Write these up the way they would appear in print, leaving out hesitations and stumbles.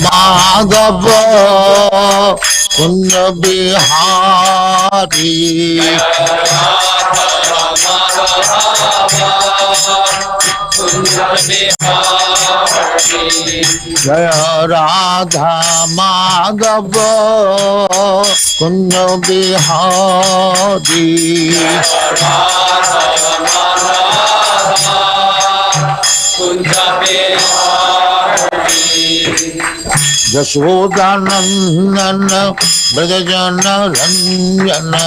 Madhava Kunda Bihari Jaya Radha Madhava Kunda Bihari Jashodanandana Brajajana Ranjana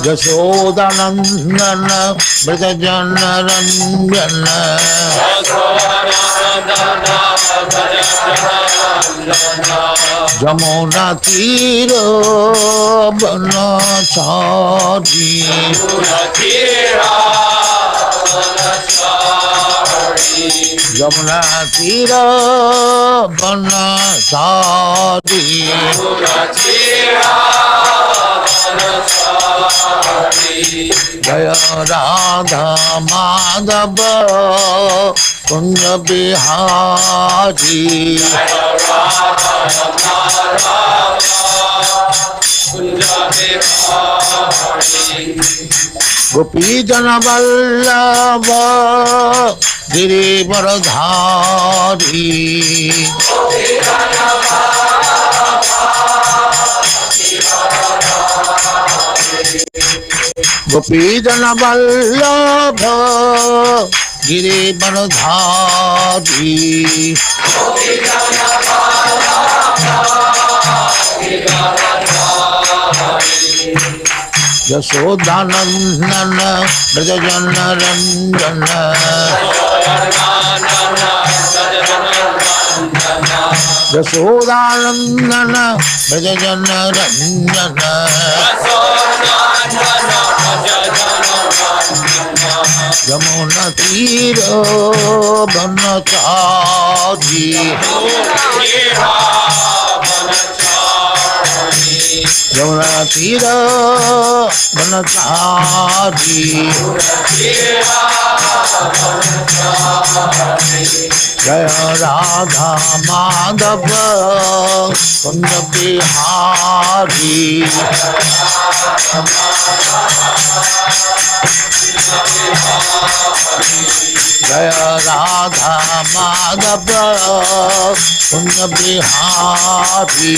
Jashodanandana Brajajana Ranjana Jamuna Tira Banachari Jamuna Tira Banachari Jaya Radha Madhava Kunda Bihari Gopi Jana Vallabha Girivaradhari Gopi Jana Vallabha Girivaradhari Jashodanandana Brajajana Ranjana Jashodanandana Brajajana Ranjana Jamuna Tira Banachari Jamuna Tira Banachari Jaya Radha Madhava Kunda Bihari Jaya Radha Madhava Kunda Bihari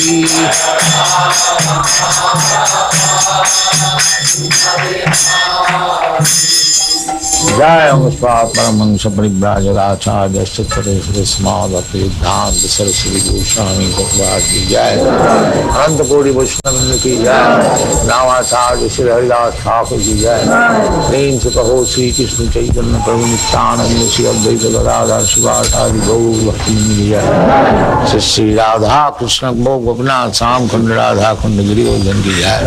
Jai Amaspat Paramahansa Parivrajagacharya Sri Srimad Bhaktivedanta Saraswati Goswami Prabhupada ki Jai Ananta Koti Vaishnava ki Jai Namacharya Sri Haridas Thakur ki Jai Prem se kaho Sri Krishna Chaitanya Prabhu Nityananda Sri Advaita Gadadhar Shivasari Gaur Bhaktivinoda ki Jai Sri Radha Krishna Gopinath Sam Khanda Radha Khanda Giri Govardhan ki Jai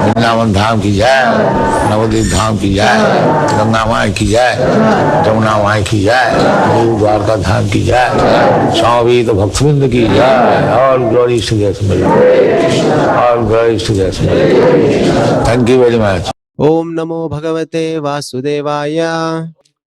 Vrindavan Dham ki Jai Navadvip Dham ki Jai Ganga Mai की जाए जमुना माई की जाए देव द्वारका धाम की जाए स्वामी तो भक्तविंद की जाए और ग्लोरी टू दैट और glory to that thank you very much Om Namo Bhagavate Vasudevaya.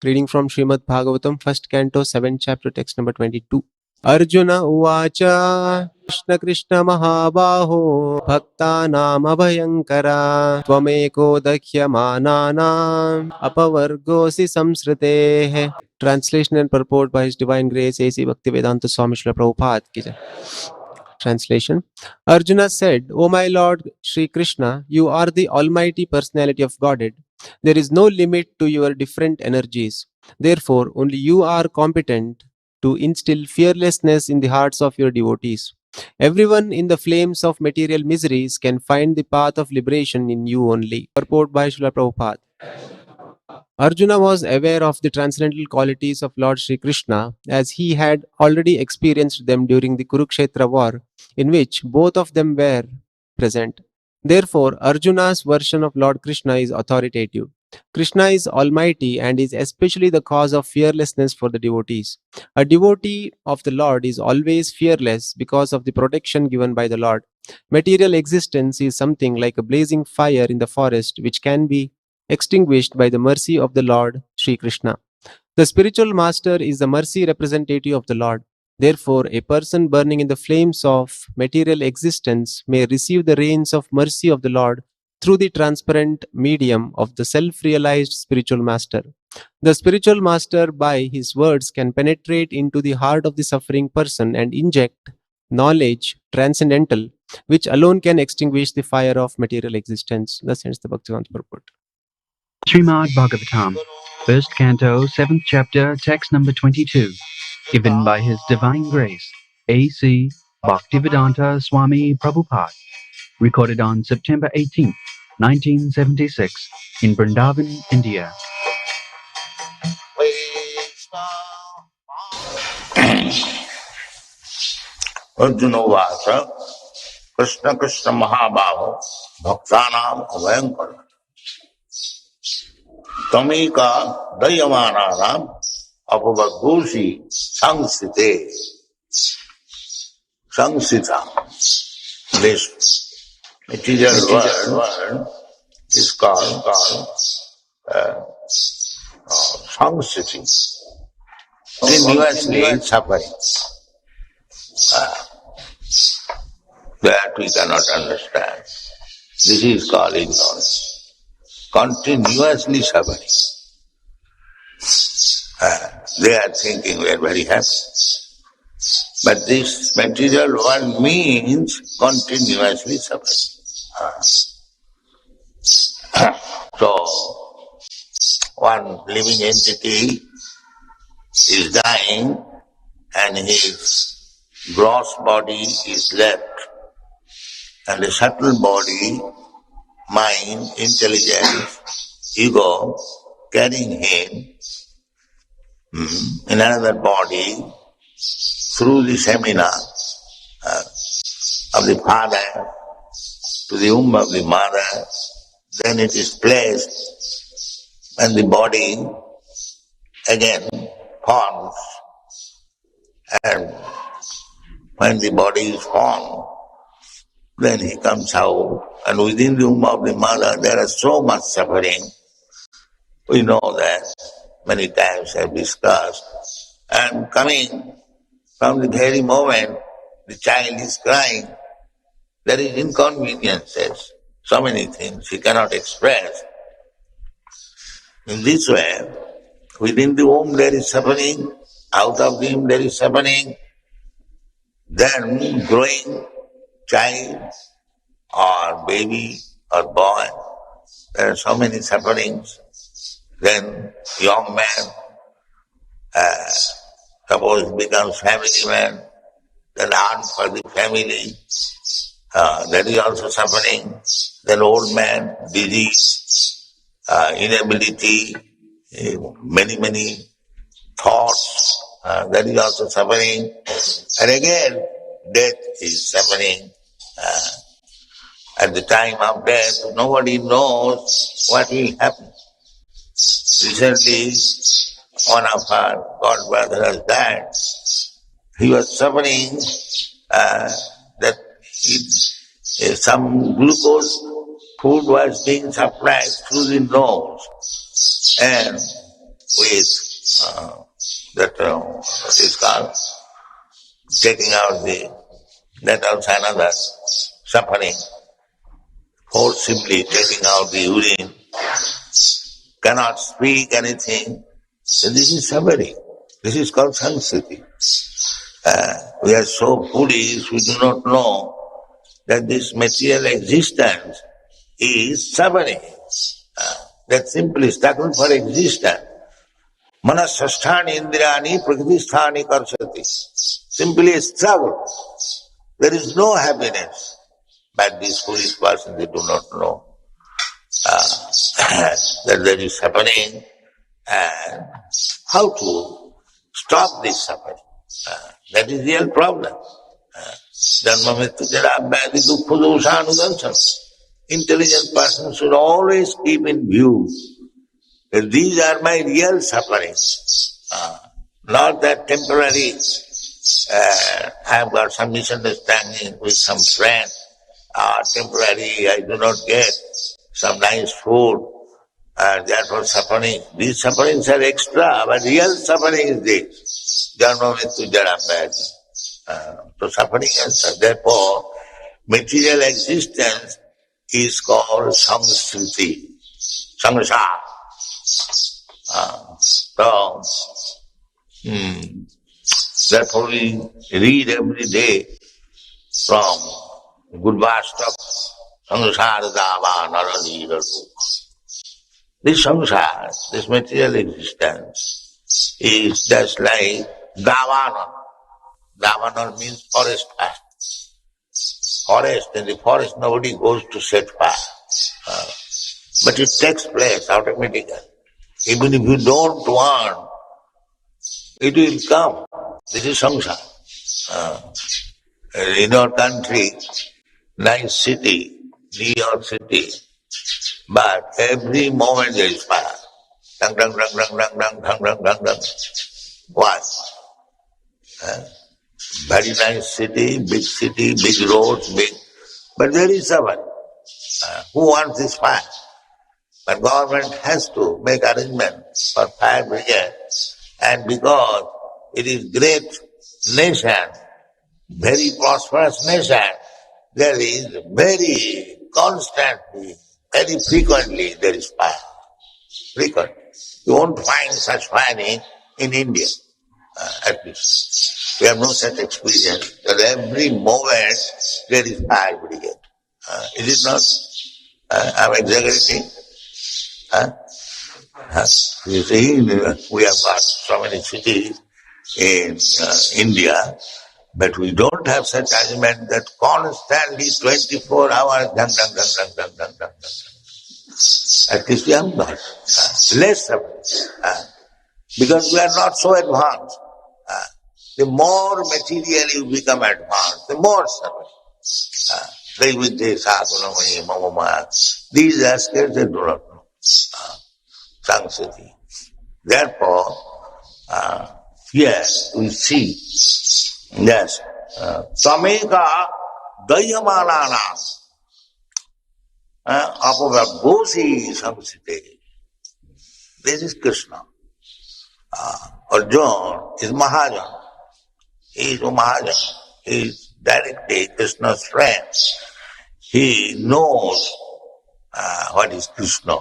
Reading from Srimad Bhagavatam, first canto, 7th chapter, text number 22. Arjuna Uvacha Krishna Krishna Mahabaho Bhakta Nama Bhayankara Tvameko Dakyamananam Apavargosi Samsrite. Translation and purport by His Divine Grace A.C. Bhaktivedanta Swami Srila Prabhupada ki jai. Translation. Arjuna said, O my Lord Sri Krishna, you are the Almighty Personality of Godhead. There is no limit to your different energies. Therefore, only you are competent to instill fearlessness in the hearts of your devotees. Everyone in the flames of material miseries can find the path of liberation in you only. Purport by Srila Prabhupada. Arjuna was aware of the transcendental qualities of Lord Sri Krishna as he had already experienced them during the Kurukshetra war, in which both of them were present. Therefore, Arjuna's version of Lord Krishna is authoritative. Krishna is almighty and is especially the cause of fearlessness for the devotees. A devotee of the Lord is always fearless because of the protection given by the Lord. Material existence is something like a blazing fire in the forest which can be extinguished by the mercy of the Lord Sri Krishna. The spiritual master is the mercy representative of the Lord. Therefore, a person burning in the flames of material existence may receive the rains of mercy of the Lord through the transparent medium of the self-realized spiritual master. The spiritual master, by his words, can penetrate into the heart of the suffering person and inject knowledge transcendental, which alone can extinguish the fire of material existence. Thus ends the Bhaktivedanta purport. Srimad Bhagavatam, 1st Canto, 7th Chapter, Text number 22, given by His Divine Grace, A.C. Bhaktivedanta Swami Prabhupada, recorded on September 18, 1976, in Vrindavan, India. Arjuna Vasa, Krishna Krishna Mahabhava, Bhaktanam Abhayankara. Tamika Dayamananam Apavadhushi Sangsite. Sangsita. This material world is called Sangsiti. Continuously suffering. That we cannot understand. This is called ignorance. Continuously suffering. They are thinking we are very happy. But this material world means continuously suffering. So, one living entity is dying and his gross body is left, and the subtle body, mind, intelligence, ego, carrying him in another body through the seminar of the father to the womb of the mother. Then it is placed and the body again forms, and when the body is formed, then he comes out, and within the womb of the mother there is so much suffering. We know that, many times I have discussed. And coming from the very moment the child is crying, there is inconveniences, so many things he cannot express. In this way, within the womb there is suffering, out of him there is suffering, then growing child or baby or boy, there are so many sufferings. Then young man, suppose becomes family man, then earn for the family, that is also suffering. Then old man, disease, inability, many thoughts, that is also suffering. And again, death is suffering. At the time of death, nobody knows what will happen. Recently, one of our god brother has died. He was suffering that some glucose food was being supplied through the nose, and with what is called taking out that also another suffering, forcibly taking out the urine, cannot speak anything. So this is suffering. This is called sansiti. We are so foolish, we do not know that this material existence is suffering. That simply struggle for existence. Manasasthani indirani prakritisthani karsati. Simply a struggle. There is no happiness. But these foolish persons, they do not know that there is suffering and how to stop this suffering. That is the real problem. Intelligent persons should always keep in view that these are my real sufferings, not that temporary. I have got some misunderstanding with some friend. Temporary, I do not get some nice food. Therefore suffering, these sufferings are extra, but real suffering is this. Janma mrityu jara vyadhi. So suffering is such. Therefore, material existence is called samsriti, samsara. So, therefore we read every day from Gurvastak, samsara dava naralira rupa. This samsara, this material existence, is just like Davana. Davana means forest fire. Forest, in the forest nobody goes to set fire. But it takes place automatically. Even if you don't want, it will come. This is samsara. In our country, nice city, New York City, but every moment there is fire. Dang, dang, dang, dang, dang, dang, dang, dang, dang, dang. Why? Very nice city, big roads, big. But there is someone who wants this fire. But government has to make arrangement for fire brigade. And because it is great nation, very prosperous nation, there is very constantly, very frequently there is fire. Frequent. You won't find such fire in India, at least. We have no such experience that every moment there is fire brigade. Is it not? I'm exaggerating. You see, we have got so many cities in India, but we don't have such arrangement that constantly 24 hours, dang, dang, dang, dang, dang, dang, dang. At least we have not. Less suffering. Because we are not so advanced. The more materially you become advanced, the more suffering. These aspects they do not know. Sangsati. Therefore, here we see, yes, Sameka Dayamanana Apavabhosi Samsite. This is Krishna. Arjuna is Mahajan. He is a Mahajan. He is directly Krishna's friend. He knows what is Krishna.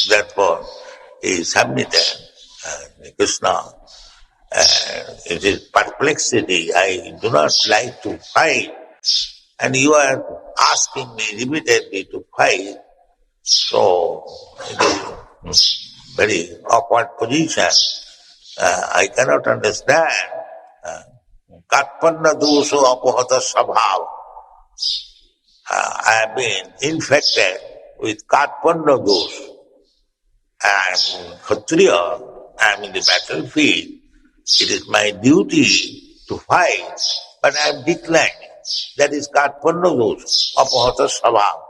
Therefore, he submitted Krishna. It is perplexity. I do not like to fight. And you are asking me repeatedly to fight. So, it is very awkward position. I cannot understand. Katpanna dosho apohata sabhav. I have been infected with Katpanna dosh. I am Kshatriya, I am in the battlefield. It is my duty to fight, but I am declining. That is Katpanna dosh, apahata sabhav.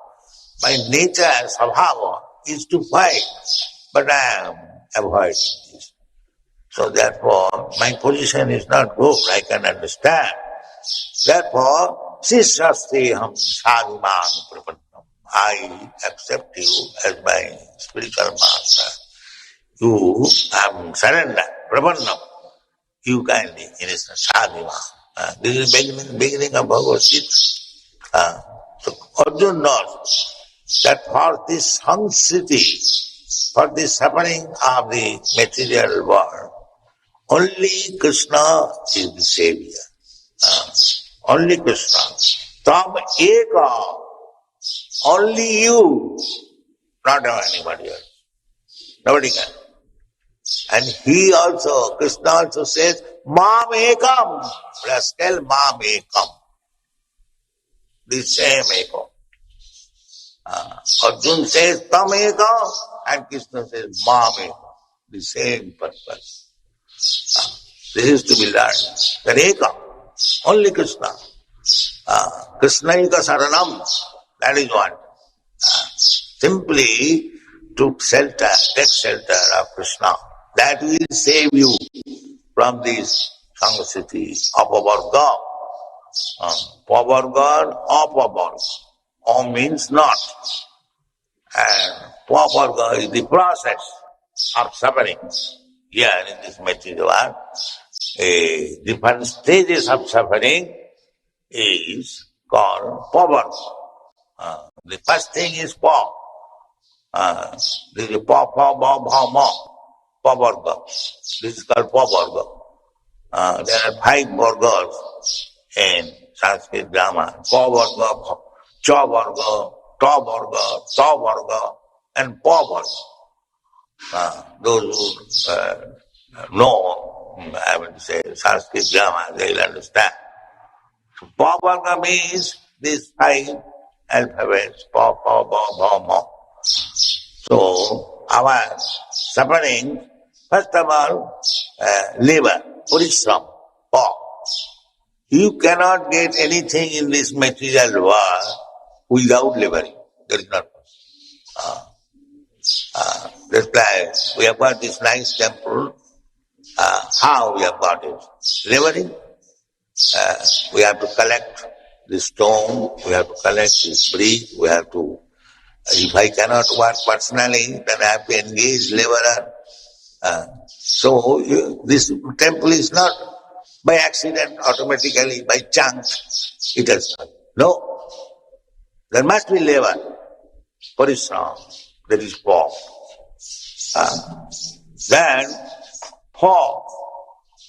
My nature, sabhava, is to fight, but I am avoiding this. So therefore, my position is not good, I can understand. Therefore, Sishasteham Sadhuman Prapannam. I accept you as my spiritual master. You, I am surrender, Prapannam. You kindly, in his sadhima. This is beginning of Bhagavad Gita. So Arjuna knows that for this samsriti, for the suffering of the material world, only Krishna is the savior. Only Krishna. Tam eka. Only you. Not anybody else. Nobody can. And he also, Krishna also says, Mam ekam. Let's tell Mam ekam. The same ekam. Arjuna says, Tam ekam. And Krishna says, Mam ekam. The same purpose. This is to be learned. That ekam. Only Krishna. Krishna eka saranam. That is what. Simply to take shelter of Krishna. That will save you from this samsriti, apavarga. Pavarga, apavarga. Om means not. And pavarga is the process of suffering. Here in this material world, different stages of suffering is called pavarga. The first thing is pa. This is pa, pa, ba, bha, ma. Pavarga. This is called pavarga. There are 5 vargas in Sanskrit grammar. Pa varga, cha varga, ta varga, ta varga, and pa varga. Those who know, I would say, Sanskrit grammar, they will understand. So, pa varga means these 5 alphabets, pa, pa, ba, bha, ma. So, our suffering, first of all, labor, parishram, pa. You cannot get anything in this material world without laboring. That is not possible. That's why we have got this nice temple. How we have got it? Laboring. We have to collect the stone, we have to collect this brick, we have to, if I cannot work personally, then I have to engage laborer. So this temple is not by accident, automatically, by chance, it has come. No. There must be labor, parishram, that is pa. Then, pa.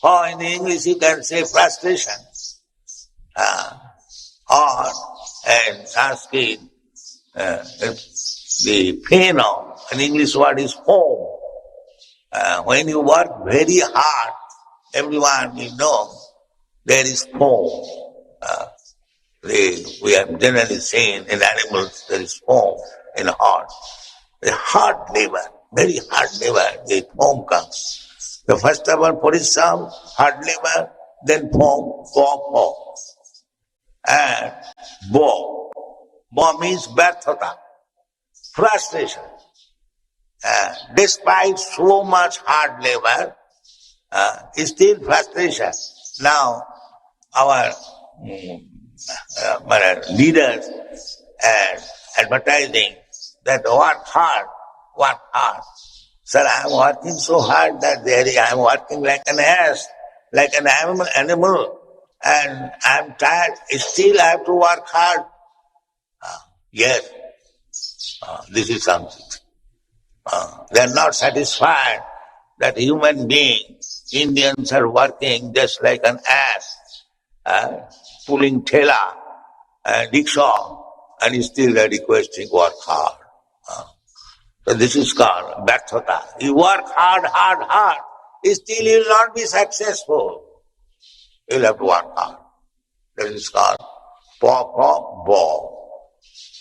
Pa in English you can say frustration. Or in Sanskrit, the pain of, an English word is home. When you work very hard, everyone will know there is home. We have generally seen in animals there is home in heart. The hard labor, very hard labor, the home comes. The first of all, parishram, hard labor, then home, po. And bo. Bo means barthata, frustration. Despite so much hard labor, still frustration. Now, our leaders and advertising that work hard. Sir, I am working so hard that I am working like an ass, like an animal, and I am tired. Still I have to work hard. Yes, this is something. They are not satisfied that human beings, Indians are working just like an ass, pulling thela and rickshaw, and still they are requesting work hard. So this is called bhartata. You work hard, still you will not be successful. You will have to work hard. That is called pa, bo.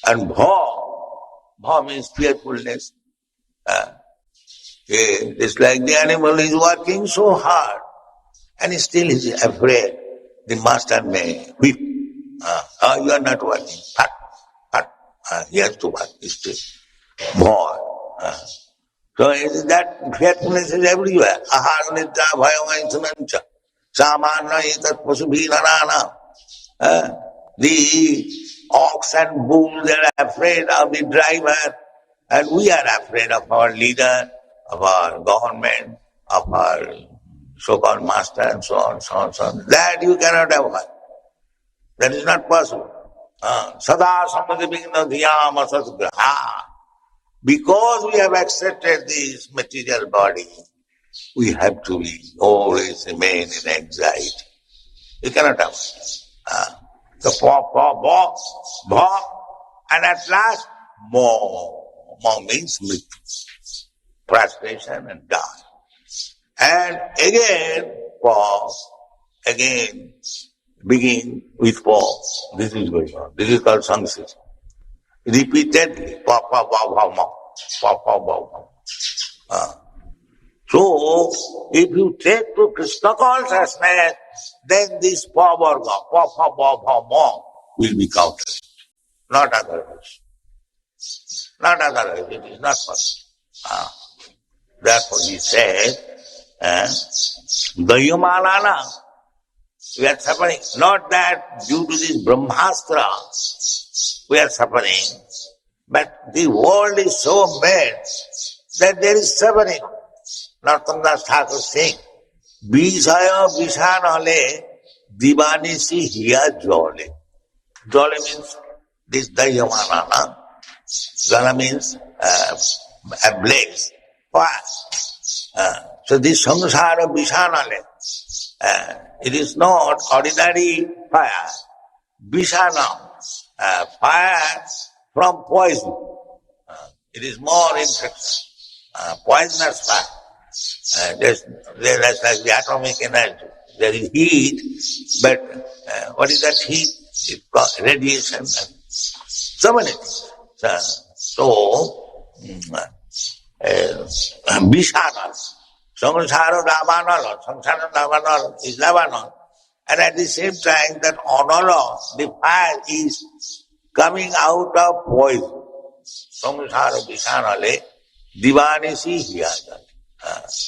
And bha means fearfulness. It's like the animal is working so hard and still is afraid. The master may whip. You are not working. He has to work still. Bha. So that fearfulness is everywhere. Ahara nidra bhayamaithanancha samana etat pasubhinarana. The ox and bull, they are afraid of the driver, and we are afraid of our leader, of our government, of our so-called master, and so on. That you cannot avoid. That is not possible. Sada samadhipinna dhyama satgraha. Because we have accepted this material body, we have to always remain in anxiety. You cannot avoid. The ba, and at last, mo. Mo means mrityu, frustration and die. And again, again, begin with pa. This is going on. This is called samsara. Repeatedly, pa, ma. So, if you take to Krishna consciousness, then this pa, ma will be counted. Not otherwise. It is not possible. Therefore he said, Dayamalana, we are suffering. Not that due to this Brahmastra we are suffering. But the world is so bad that there is suffering. Narottam Thakur saying, Bishaya Bishanale Divanisi Hiya Jole. Jole means this Dayamana. Jala means a blaze, fire. So this samsara Bishanale, it is not ordinary fire. Bishana, fire from poison. It is more infection. Poisonous fire. That's like the atomic energy. There is heat, but what is that heat? It's called radiation and so many things. So Bishana, Samsara Davanala, Samsara Davanala is Davanala. And at the same time, that Anala, the fire is coming out of poison. Samsara Bishanale, Divanisi Hiyajali.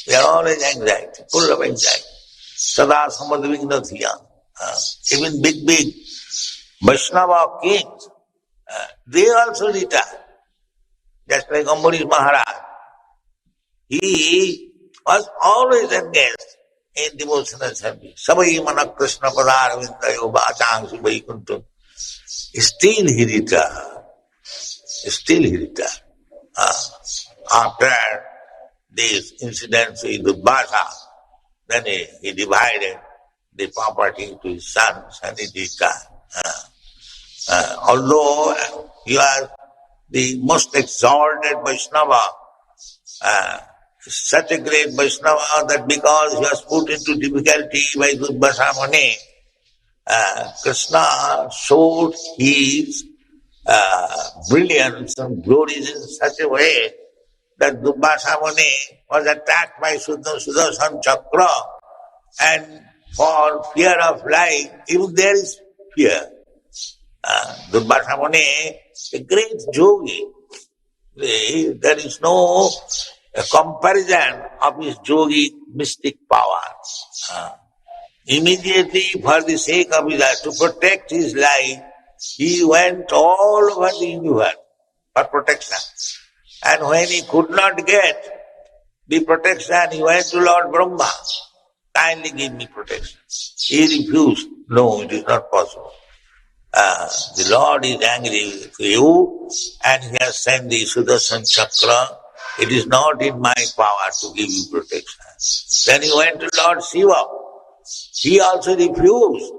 They are always anxiety, full of anxiety. Sada Samadvigna Thiya. Even big Vaishnava kings, they also retire. Just like Ambarish Maharaj. He was always engaged in devotional service. Sabai mana Krishna padar vindayo bachang subhai kuntum. Still he retired. After these incidents with Dubhasa, then he divided the property to his sons and he retired. Although he was the most exalted Vaishnava, such a great Vaishnava that because he was put into difficulty by Dubhasa Muni, Krishna showed his brilliance and glories in such a way that Dubhasa Muni was attacked by Sudarshan Chakra, and for fear of life, even there is fear. Dubhasa Muni, a great yogi, there is no comparison of his yogic mystic power. Immediately, for the sake of his life, to protect his life, he went all over the universe for protection. And when he could not get the protection, he went to Lord Brahma. Kindly give me protection. He refused. No, it is not possible. The Lord is angry with you and he has sent the Sudarshan Chakra. It is not in my power to give you protection. Then he went to Lord Shiva. He also refused.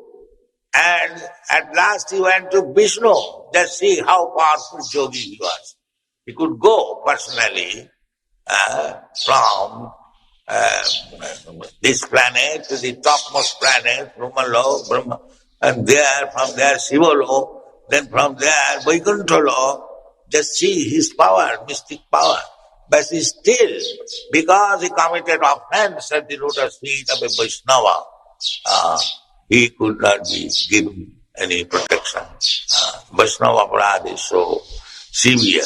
And at last he went to Vishnu. Just see how powerful yogi he was. He could go personally from this planet to the topmost planet, Brahma, and there, from there Shivalo, then from there Vaikuntha. Just see his power, mystic power. But still, because he committed offense at the lotus feet of a Vaishnava, he could not be given any protection. Vaishnava aparadha is so severe.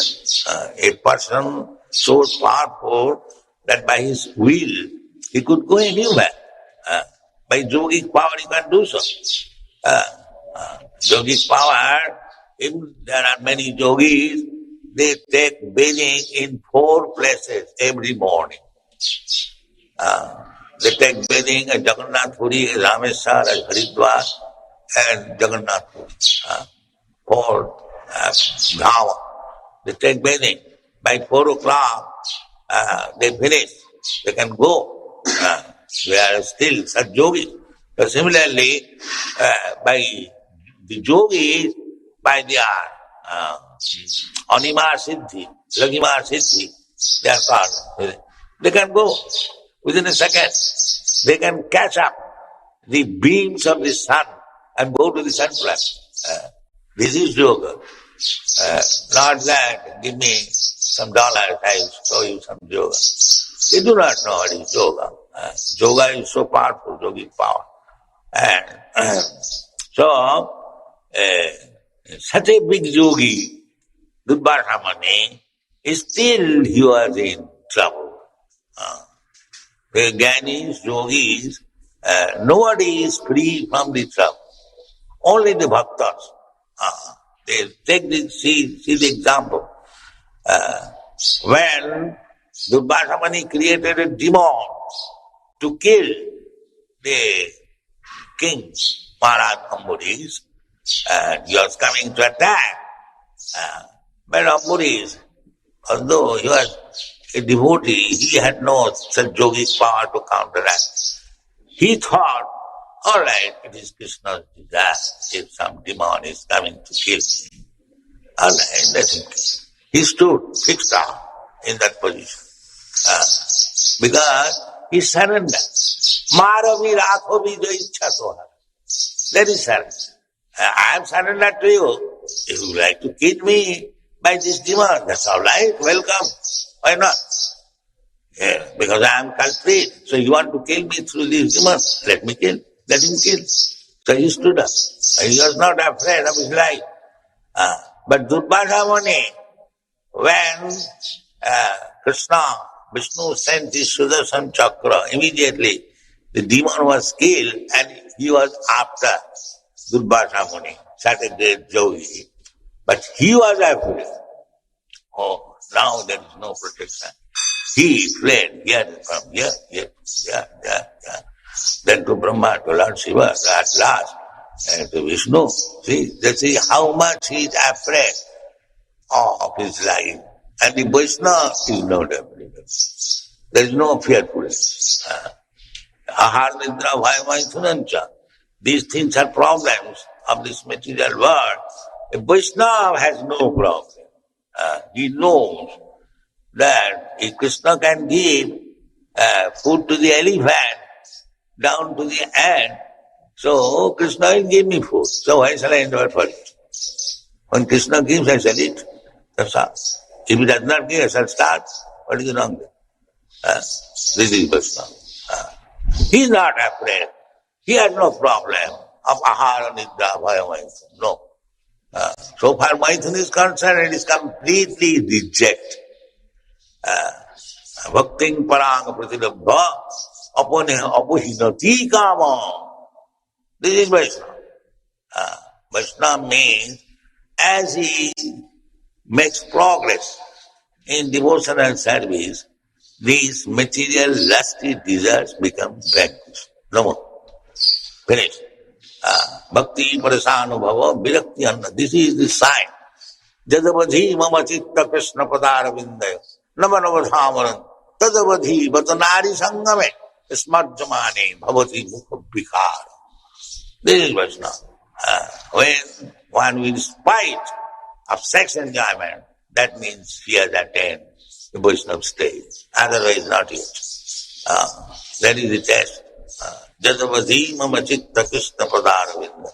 A person so powerful that by his will he could go anywhere. By yogic power he can do so. Yogic power, even there are many yogis, they take bathing in 4 places every morning. They take bathing at Jagannath Puri, Rameswar, at Haridwar, and Jagannath Puri. 4 dhama. They take bathing. By 4 o'clock, they finish. They can go. They are still such yogis. So similarly, by the yogis, by their Anima Siddhi, Lagima Siddhi, they are called. They can go within a second. They can catch up the beams of the sun and go to the sun planet. This is yoga. Not that, give me some dollars, I will show you some yoga. They do not know what is yoga. Yoga is so powerful, yogic power. And so, such a big yogi, Dubhasa Muni, still he was in trouble. The Gyanis, yogis, nobody is free from the trouble. Only the bhaktas. They take the, see the example. When Durvasa Muni created a demon to kill the king, Maharaj Ambarish, and he was coming to attack. But Ambarish, although he was a devotee, he had no such yogic power to counteract. He thought, all right, it is Krishna's desire. If some demon is coming to kill me, all right, let him kill. He stood fixed up in that position because he surrendered. Maravi rakho bija ichha tohara. That is surrender. I am surrendered to you. If you like to kill me by this demon, that's all right, welcome. Why not? Yeah, because I am culprit. So you want to kill me through this demon? Let me kill. Let him kill. So he stood up. He was not afraid of his life. But Durvasa Muni, when Krishna, Vishnu sent his Sudarshan Chakra, immediately the demon was killed and he was after Durvasa Muni, such a great yogi. But he was afraid. Oh, now there is no protection. He fled here from here. Then to Brahma, to Lord Shiva, at last, and to Vishnu. See how much he is afraid of his life. And the Vaishnava is not afraid. There is no fearfulness. Ahar nidra bhaya maithunancha. These things are problems of this material world. A Vaishnava has no problem. He knows that if Krishna can give food to the elephant down to the ant, so Krishna will give me food. So why shall I endeavor for it? When Krishna gives, I shall eat. That's all. If he does not give, I shall start. What is wrong there? This is Krishna. He is not afraid. He has no problem of ahara nidra bhaya maithun. No. So far maithun is concerned, it is completely reject. Bhakting parang pratilabha apone apuhinati kama. This is Vaishnava. Vaishnava means as he makes progress in devotional service, these material lusty desires become vanquished. No more. Finished. Bhakti parasanubhava virakti anna. This is the sign. Jadavadhi mama chitta Krishna padara vindaya. Namanavadhamaran. Tadavadhi vatanari sangame. Smarjamane bhavati mukha bhikara. This is Vaishnava. When one will spite of sex enjoyment, that means he has attained the Vaishnava stage. Otherwise not yet. That is the test. Jadavadhi mama chitta Krishna padara vindaya.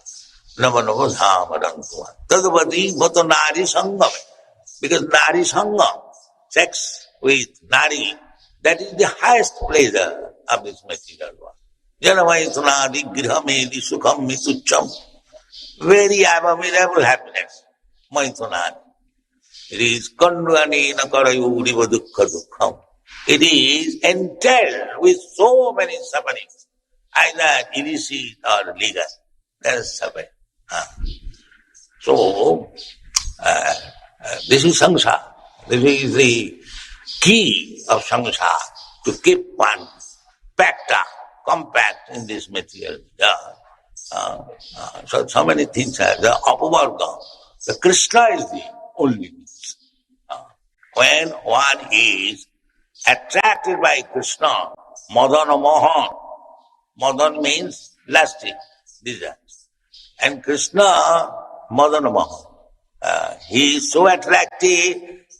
Namanavadhamarantuva. Tadavadhi vatanari sangame. Because nari sangam, sex with nari, that is the highest pleasure of this material world. Janamaitunadi grihamedi sukham mitucham. Very abominable happiness. Maitunadi. It is kandvanena karayuriva dukkha dukkham. It is entailed with so many sufferings, either illicit or legal. There is suffering. So, this is samsara. This is the key of samsara, to keep one packed up, compact in this material. So many things are the apavarga. The Krishna is the only means. When one is attracted by Krishna, madana mohan. Madan means lusty desires. And Krishna, madana mohan. He is so attractive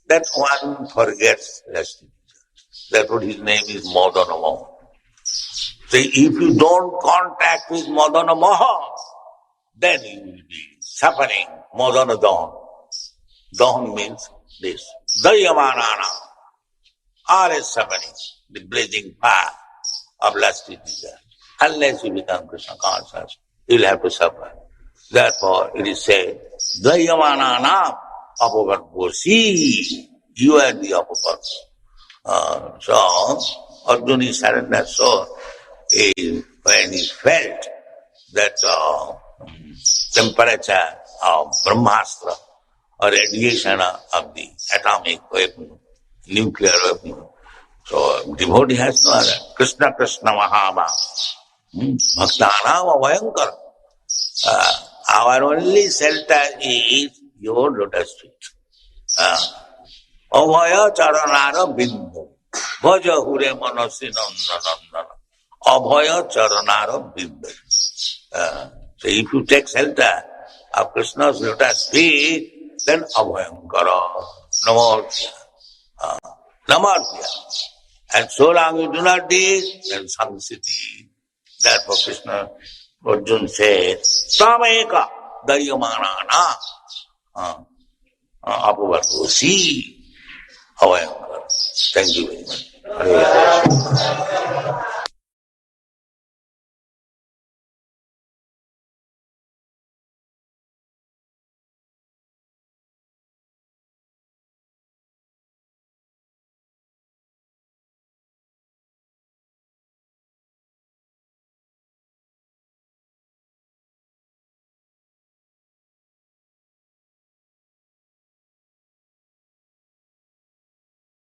that one forgets lusty desires. That's what his name is, madana mohan. So if you don't contact with madana mohan, then you will be suffering madana dahan. Dahan means this. Dayamanana. All is suffering, the blazing fire of lusty desire. Unless you become Krishna conscious, you will have to suffer. Therefore, it is said, Dayamanana apavargo. See, you are the apavargo. So, Arjuna surrendered. So, when he felt that temperature of Brahmastra or radiation of the atomic weapon, nuclear weapon. So devotee has no other. Krishna Krishna Mahaba. Bhaktanam Abhayankar. Our only shelter is your lotus feet. Abhaya Charanara Bindu. Bhaja Hure Manasi Nanda. Abhaya Charanara Bindu. So if you take shelter of Krishna's lotus feet, then Abhayankara, Namartya. Namartya. And so long you do not do, then Samsiti. Therefore Krishna, Arjuna says, Tameka Dayamanana Apavatosi Abhayankara. Thank you very much. Hare Krishna.